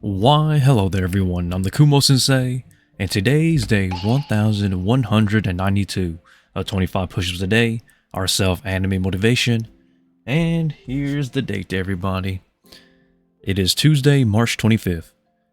Why, hello there everyone, I'm the Kumo Sensei, and today's day 1192 of 25 push-ups a day, our self-anime motivation, and here's the date to everybody. It is Tuesday, March 25th,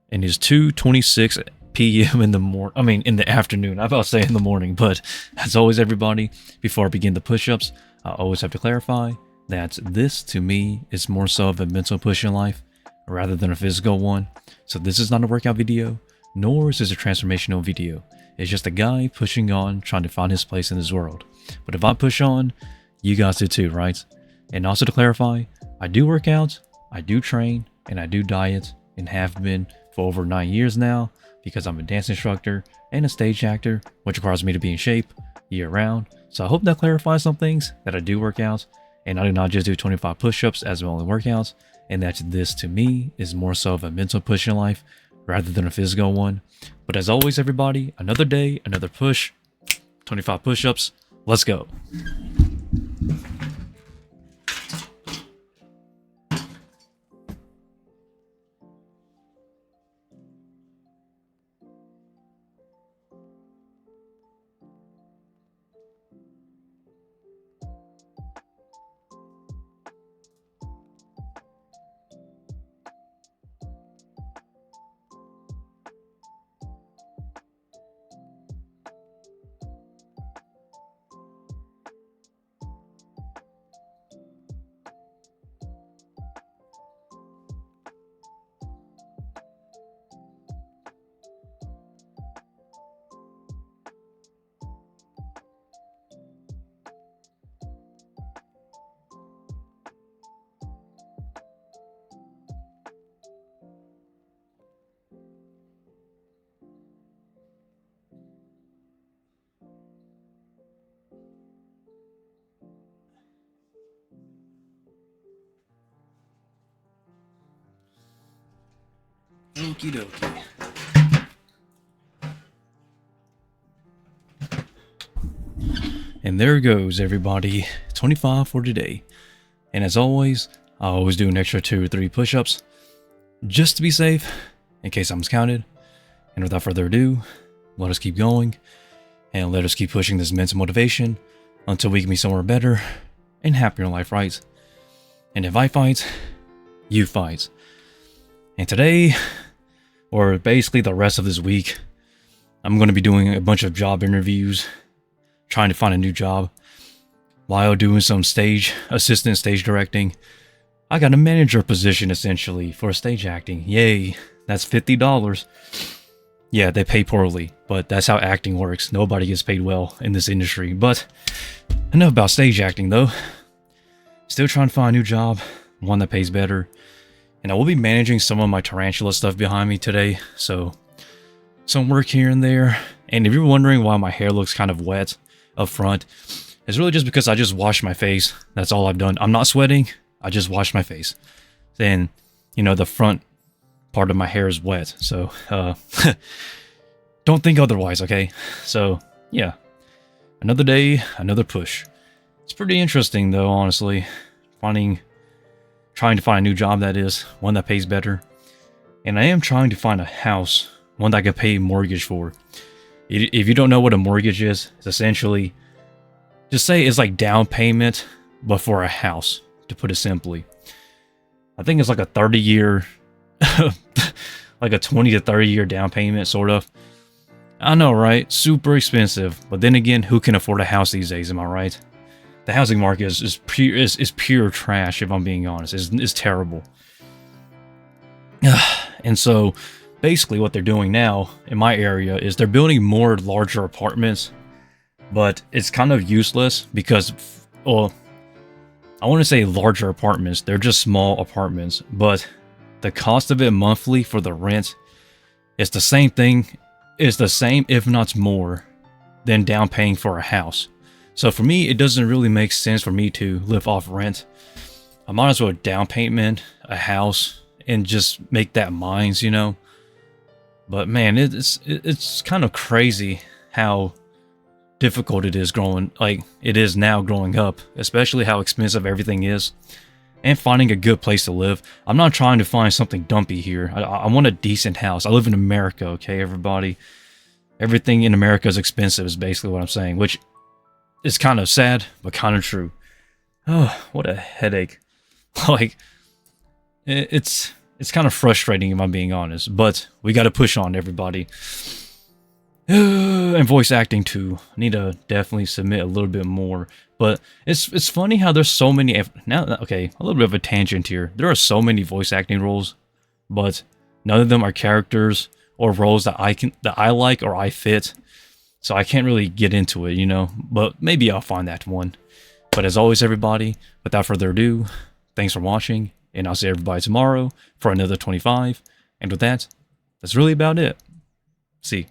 and it's 2:26 p.m. in the afternoon. I was about to say in the morning, but as always everybody, before I begin the push-ups, I always have to clarify that this to me is more so of a mental push in life rather than a physical one. So this is not a workout video, nor is this a transformational video. It's just a guy pushing on, trying to find his place in this world. But if I push on, you guys do too, right? And also to clarify, I do work out, I do train, and I do diet, and have been for over 9 years now, because I'm a dance instructor and a stage actor, which requires me to be in shape year round. So I hope that clarifies some things, that I do work out, and I do not just do 25 push-ups as my only workouts, and that this to me is more so of a mental push in life rather than a physical one. But as always everybody, another day, another push, 25 push-ups, let's go. Okie dokie. And there goes everybody, 25 for today. And as always, I always do an extra 2 or 3 push-ups, just to be safe, in case I'm miscounted. And without further ado, let us keep going, and let us keep pushing this mental motivation until we can be somewhere better and happier in life, right? And if I fight, you fight. And today, or basically the rest of this week, I'm going to be doing a bunch of job interviews, trying to find a new job, while doing some assistant stage directing. I got a manager position essentially for stage acting. Yay, that's $50. Yeah, they pay poorly, but that's how acting works. Nobody gets paid well in this industry. But enough about stage acting though. Still trying to find a new job, one that pays better. And I will be managing some of my Tarantula stuff behind me today, so some work here and there. And if you're wondering why my hair looks kind of wet up front, it's really just because I just washed my face. That's all I've done. I'm not sweating, I just washed my face. Then, you know, the front part of my hair is wet, so don't think otherwise, okay? So, yeah. Another day, another push. It's pretty interesting though, honestly. Trying to find a new job, that is, one that pays better. And I am trying to find a house, one that I can pay a mortgage for. If you don't know what a mortgage is, it's essentially, just say it's like down payment, but for a house, to put it simply. I think it's like a 30-year, like a 20 to 30-year down payment, sort of. I know, right? Super expensive. But then again, who can afford a house these days, am I right? The housing market is pure trash, if I'm being honest. It's terrible. And so, basically what they're doing now, in my area, is they're building more larger apartments. But it's kind of useless because, well, I want to say larger apartments. They're just small apartments. But the cost of it monthly for the rent is the same thing. It's the same, if not more, than down paying for a house. So for me, it doesn't really make sense for me to live off rent. I might as well down payment a house and just make that mine, you know. But man, it's kind of crazy how difficult it is growing, like it is now growing up, especially how expensive everything is. and finding a good place to live. I'm not trying to find something dumpy here. I want a decent house. I live in America, okay, everybody? Everything in America is expensive is basically what I'm saying, which is kind of sad, but kind of true. Oh, what a headache. Like, it's kind of frustrating if I'm being honest, but we got to push on, everybody. And voice acting too. I need to definitely submit a little bit more. But it's funny how there's so many. Now, okay, a little bit of a tangent here. There are so many voice acting roles, but none of them are characters or roles that I like or I fit. So I can't really get into it, you know. But maybe I'll find that one. But as always, everybody, without further ado, thanks for watching, and I'll see everybody tomorrow for another 25. And with that, that's really about it. See.